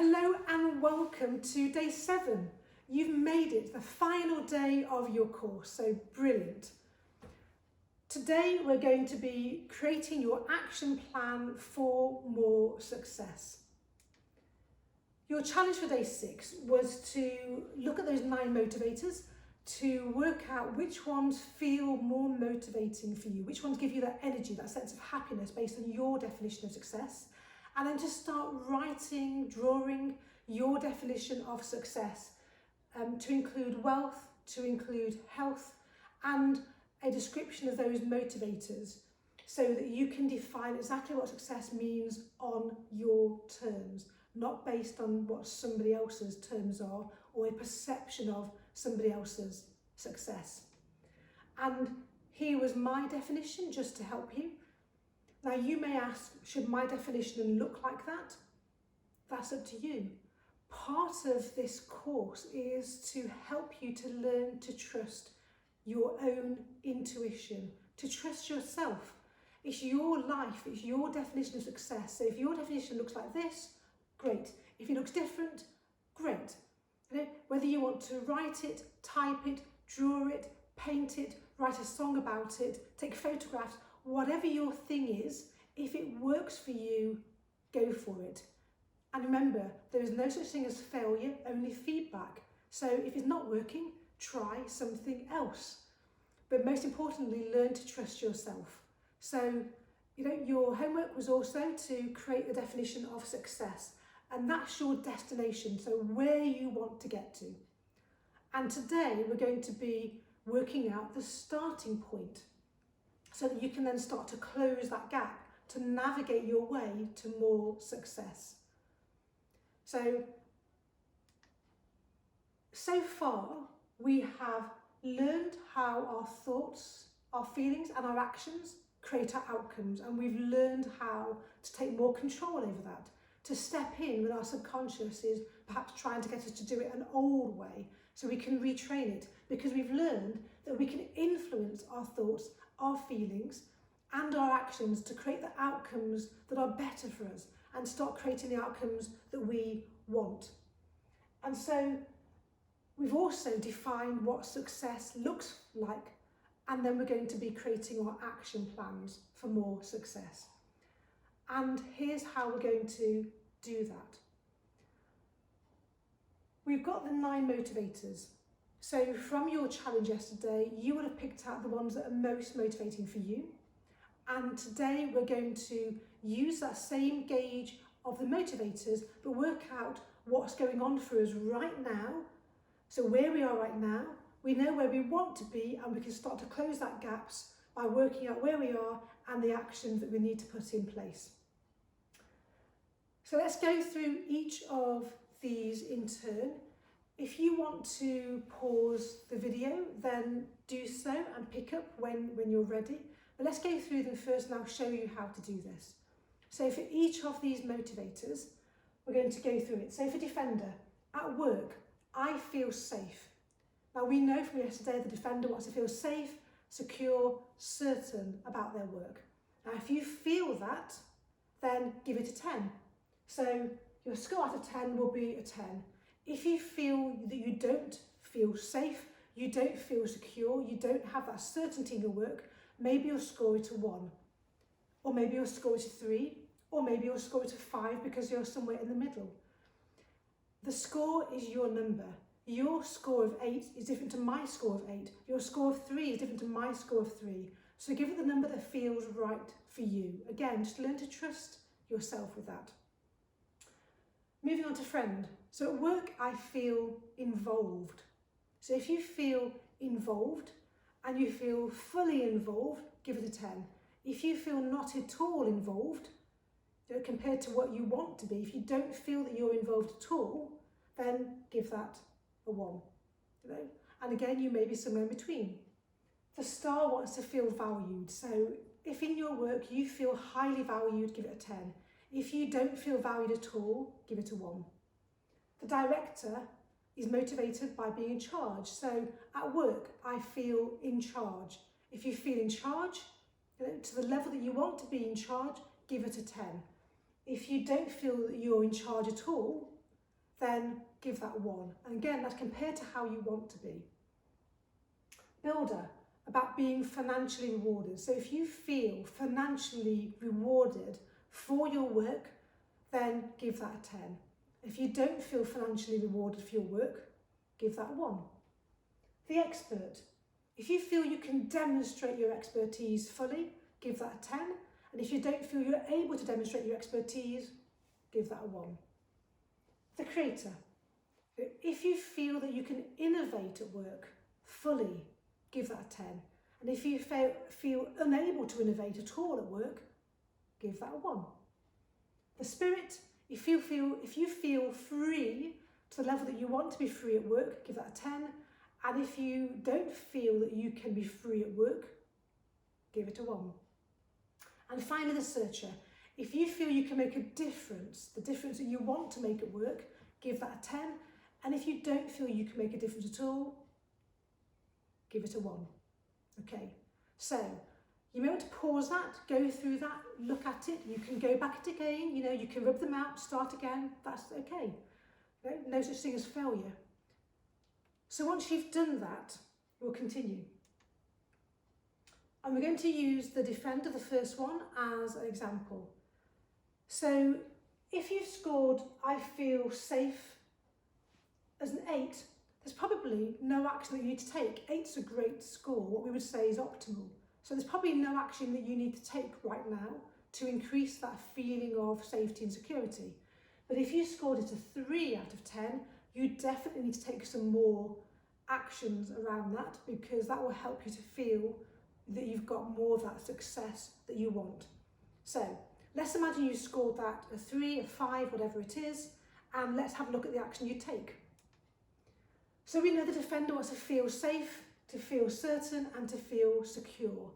Hello and welcome to day 7. You've made it, the final day of your course, so brilliant. Today we're going to be creating your action plan for more success. Your challenge for day 6 was to look at those 9 motivators to work out which ones feel more motivating for you, which ones give you that energy, that sense of happiness based on your definition of success. And then to start writing, drawing your definition of success to include wealth, to include health, and a description of those motivators so that you can define exactly what success means on your terms, not based on what somebody else's terms are or a perception of somebody else's success. And here was my definition just to help you. Now you may ask, should my definition look like that? That's up to you. Part of this course is to help you to learn to trust your own intuition, to trust yourself. It's your life, it's your definition of success. So if your definition looks like this, great. If it looks different, great. Whether you want to write it, type it, draw it, paint it, write a song about it, take photographs, whatever your thing is, if it works for you, go for it. And remember, there is no such thing as failure, only feedback. So if it's not working, try something else. But most importantly, learn to trust yourself. So, your homework was also to create a definition of success. And that's your destination, so where you want to get to. And today we're going to be working out the starting point, so that you can then start to close that gap, to navigate your way to more success. So far we have learned how our thoughts, our feelings and our actions create our outcomes, and we've learned how to take more control over that, to step in when our subconscious is perhaps trying to get us to do it an old way, so we can retrain it, because we've learned that we can influence our thoughts, our feelings and our actions to create the outcomes that are better for us and start creating the outcomes that we want. And so we've also defined what success looks like, and then we're going to be creating our action plans for more success. And here's how we're going to do that. We've got the 9 motivators. So from your challenge yesterday, you would have picked out the ones that are most motivating for you. And today we're going to use that same gauge of the motivators, but work out what's going on for us right now. So where we are right now, we know where we want to be, and we can start to close that gaps by working out where we are and the actions that we need to put in place. So let's go through each of these in turn. If you want to pause the video, then do so and pick up when you're ready. But let's go through them first and I'll show you how to do this. So for each of these motivators, we're going to go through it. So for defender, at work, I feel safe. Now we know from yesterday the defender wants to feel safe, secure, certain about their work. Now if you feel that, then give it a 10. So your score out of 10 will be a 10. If you feel that you don't feel safe, you don't feel secure, you don't have that certainty in your work, maybe you'll score it a 1. Or maybe you'll score it a 3. Or maybe you'll score it a 5 because you're somewhere in the middle. The score is your number. Your score of 8 is different to my score of 8. Your score of 3 is different to my score of 3. So give it the number that feels right for you. Again, just learn to trust yourself with that. Moving on to friend. So at work, I feel involved. So if you feel involved and you feel fully involved, give it a 10. If you feel not at all involved, compared to what you want to be, if you don't feel that you're involved at all, then give that a 1. And again, you may be somewhere in between. The star wants to feel valued. So if in your work you feel highly valued, give it a 10. If you don't feel valued at all, give it a 1. The director is motivated by being in charge. So at work, I feel in charge. If you feel in charge, to the level that you want to be in charge, give it a 10. If you don't feel that you're in charge at all, then give that 1. And again, that's compared to how you want to be. Builder, about being financially rewarded. So if you feel financially rewarded for your work, then give that a 10. If you don't feel financially rewarded for your work, give that a 1. The expert, if you feel you can demonstrate your expertise fully, give that a 10. And if you don't feel you're able to demonstrate your expertise, give that a 1. The creator, if you feel that you can innovate at work fully, give that a 10. And if you feel unable to innovate at all at work, give that a 1. The spirit, if you feel free to the level that you want to be free at work, give that a 10. And if you don't feel that you can be free at work, give it a 1. And finally, the searcher, if you feel you can make a difference, the difference that you want to make at work, give that a 10. And if you don't feel you can make a difference at all, give it a 1. Okay, so you may want to pause that, go through that, look at it. You can go back at it again, you can rub them out, start again. That's okay. No such thing as failure. So once you've done that, we'll continue. And we're going to use the defender, the first one, as an example. So if you've scored, I feel safe, as an 8, there's probably no action that you need to take. 8's a great score, what we would say is optimal. So there's probably no action that you need to take right now to increase that feeling of safety and security. But if you scored it a 3 out of 10, you definitely need to take some more actions around that, because that will help you to feel that you've got more of that success that you want. So let's imagine you scored that a 3, a 5, whatever it is, and let's have a look at the action you take. So we know the defender wants to feel safe, to feel certain, and to feel secure.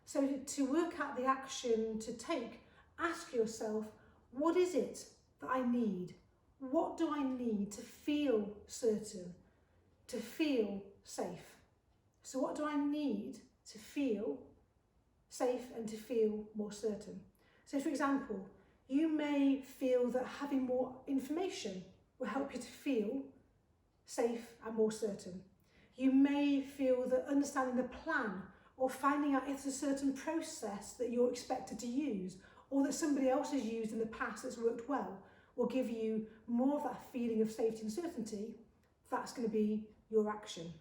So to work out the action to take, ask yourself, what is it that I need? What do I need to feel certain, to feel safe? So what do I need to feel safe and to feel more certain? So for example, you may feel that having more information will help you to feel safe and more certain. You may feel that understanding the plan or finding out if there's a certain process that you're expected to use or that somebody else has used in the past that's worked well will give you more of that feeling of safety and certainty. That's going to be your action.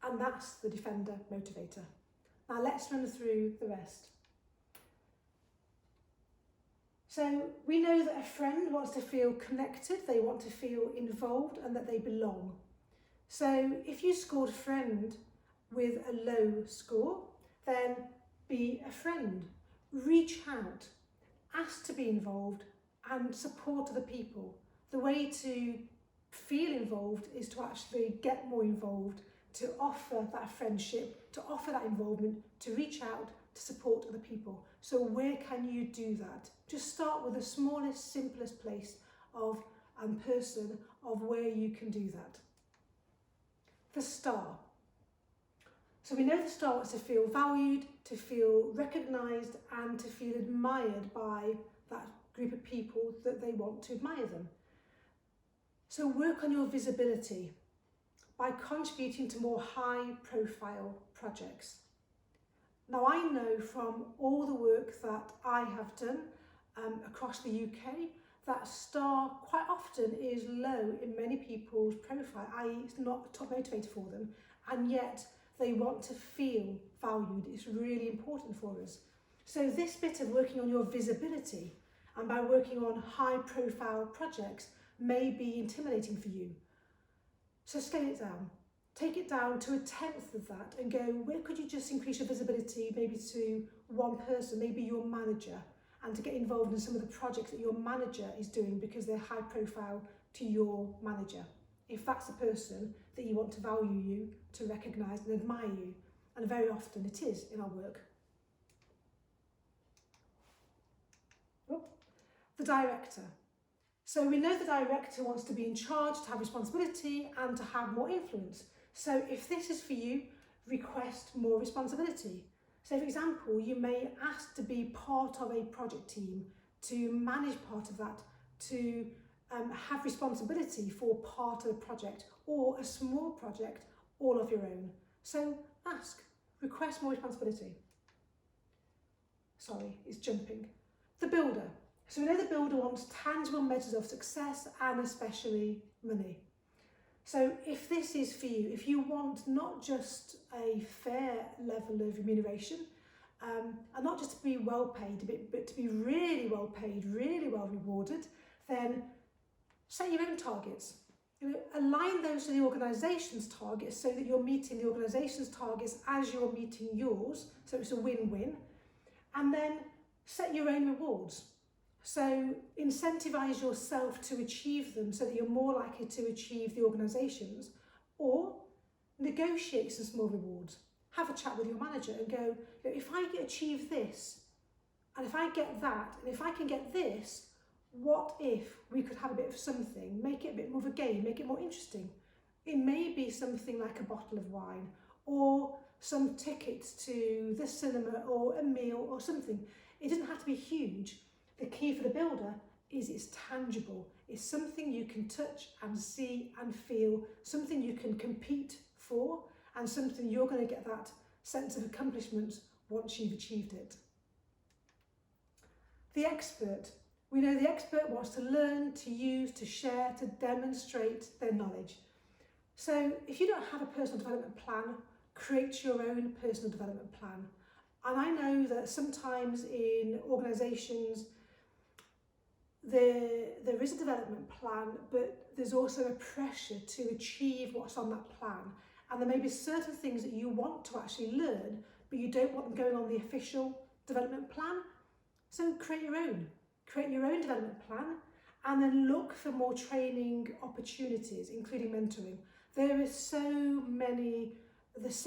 And that's the defender motivator. Now let's run through the rest. So we know that a friend wants to feel connected, they want to feel involved and that they belong. So if you scored friend with a low score, then be a friend. Reach out, ask to be involved and support other people. The way to feel involved is to actually get more involved, to offer that friendship, to offer that involvement, to reach out, to support other people. So where can you do that? Just start with the smallest, simplest place of and person of where you can do that. The star. So we know the star wants to feel valued, to feel recognised and to feel admired by that group of people that they want to admire them. So work on your visibility by contributing to more high-profile projects. Now I know from all the work that I have done across the UK that star quite often is low in many people's profile, i.e. it's not a top motivator for them, and yet they want to feel valued. It's really important for us. So this bit of working on your visibility and by working on high-profile projects may be intimidating for you. So scale it down. Take it down to 1/10 of that and go, where could you just increase your visibility maybe to one person, maybe your manager, and to get involved in some of the projects that your manager is doing because they're high profile to your manager. If that's the person that you want to value you, to recognise and admire you, and very often it is in our work. The director. So we know the director wants to be in charge, to have responsibility and to have more influence. So if this is for you, request more responsibility. So for example, you may ask to be part of a project team, to manage part of that, to have responsibility for part of the project or a small project all of your own. So ask, request more responsibility. Sorry, it's jumping. The builder. So we know the builder wants tangible measures of success and especially money. So if this is for you, if you want not just a fair level of remuneration, and not just to be well paid, but to be really well paid, really well rewarded, then set your own targets. Align those to the organisation's targets so that you're meeting the organisation's targets as you're meeting yours, so it's a win-win. And then set your own rewards. So incentivise yourself to achieve them so that you're more likely to achieve the organisations, or negotiate some small rewards. Have a chat with your manager and go, if I achieve this, and if I get that, and if I can get this, what if we could have a bit of something, make it a bit more of a game, make it more interesting? It may be something like a bottle of wine, or some tickets to the cinema, or a meal, or something. It doesn't have to be huge. The key for the builder is it's tangible. It's something you can touch and see and feel, something you can compete for, and something you're going to get that sense of accomplishment once you've achieved it. The expert. We know the expert wants to learn, to use, to share, to demonstrate their knowledge. So if you don't have a personal development plan, create your own personal development plan. And I know that sometimes in organisations, there is a development plan, but there's also a pressure to achieve what's on that plan. And there may be certain things that you want to actually learn, but you don't want them going on the official development plan. So create your own. Create your own development plan, and then look for more training opportunities, including mentoring. There's so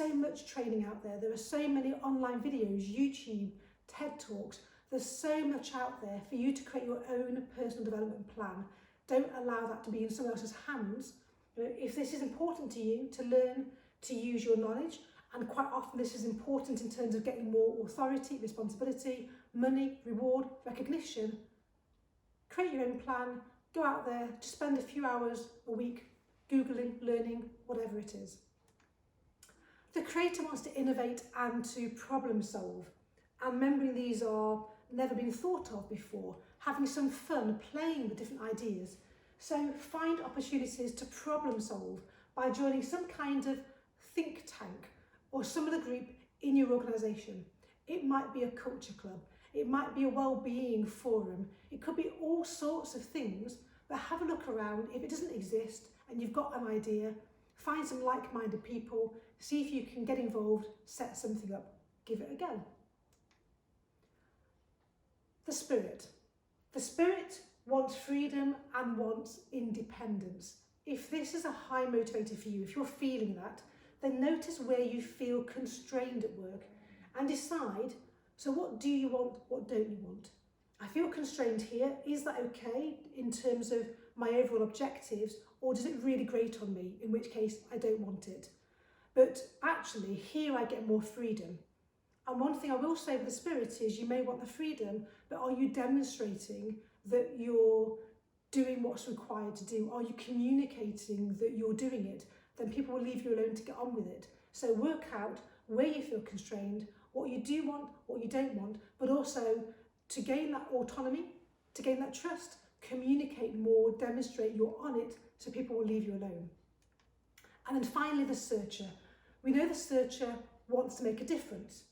much training out there. There are so many online videos, YouTube, TED Talks. There's so much out there for you to create your own personal development plan. Don't allow that to be in someone else's hands. If this is important to you, to learn to use your knowledge, and quite often this is important in terms of getting more authority, responsibility, money, reward, recognition, create your own plan, go out there, just spend a few hours a week Googling, learning, whatever it is. The creator wants to innovate and to problem solve, and remembering these are never been thought of before, having some fun playing with different ideas. So find opportunities to problem solve by joining some kind of think tank or some other group in your organisation. It might be a culture club, it might be a well-being forum, it could be all sorts of things, but have a look around. If it doesn't exist and you've got an idea, find some like-minded people, see if you can get involved, set something up, give it a go. The spirit. The spirit wants freedom and wants independence. If this is a high motivator for you, if you're feeling that, then notice where you feel constrained at work and decide, so what do you want, what don't you want? I feel constrained here. Is that okay in terms of my overall objectives, or does it really grate on me, in which case I don't want it? But actually, here I get more freedom. And one thing I will say with the spirit is you may want the freedom, but are you demonstrating that you're doing what's required to do? Are you communicating that you're doing it? Then people will leave you alone to get on with it. So work out where you feel constrained, what you do want, what you don't want, but also to gain that autonomy, to gain that trust, communicate more, demonstrate you're on it, so people will leave you alone. And then finally, the searcher. We know the searcher wants to make a difference.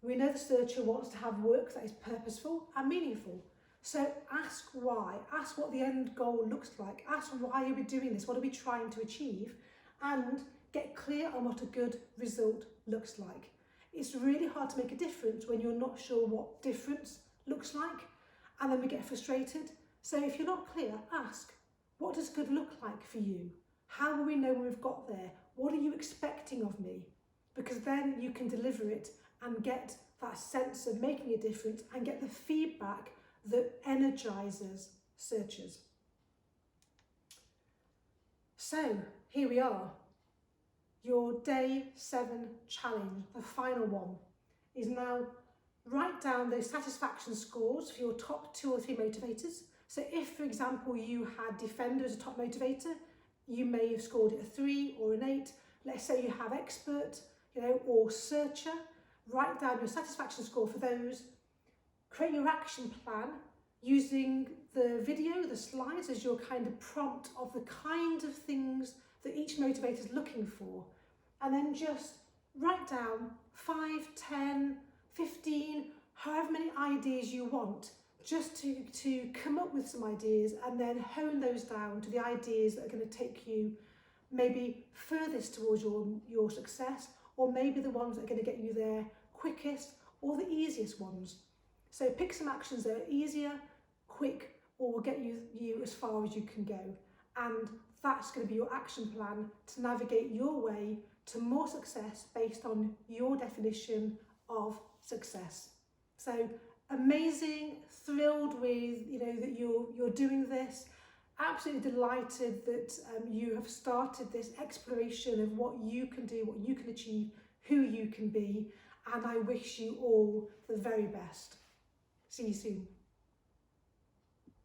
We know the searcher wants to have work that is purposeful and meaningful. So ask why, ask what the end goal looks like, ask why are we doing this, what are we trying to achieve, and get clear on what a good result looks like. It's really hard to make a difference when you're not sure what difference looks like, and then we get frustrated. So if you're not clear, ask, what does good look like for you? How will we know when we've got there? What are you expecting of me? Because then you can deliver it and get that sense of making a difference and get the feedback that energises searchers. So here we are. Your day 7 challenge, the final one, is now write down those satisfaction scores for your top 2 or 3 motivators. So if, for example, you had Defender as a top motivator, you may have scored it a 3 or an 8. Let's say you have Expert, or Searcher. Write down your satisfaction score for those. Create your action plan using the video, the slides, as your kind of prompt of the kind of things that each motivator is looking for. And then just write down 5, 10, 15, however many ideas you want, just to come up with some ideas and then hone those down to the ideas that are going to take you maybe furthest towards your success, or maybe the ones that are going to get you there quickest, or the easiest ones. So pick some actions that are easier, quick, or will get you as far as you can go. And that's going to be your action plan to navigate your way to more success based on your definition of success. So amazing, thrilled with that you're doing this. Absolutely delighted that you have started this exploration of what you can do, what you can achieve, who you can be, and I wish you all the very best. See you soon.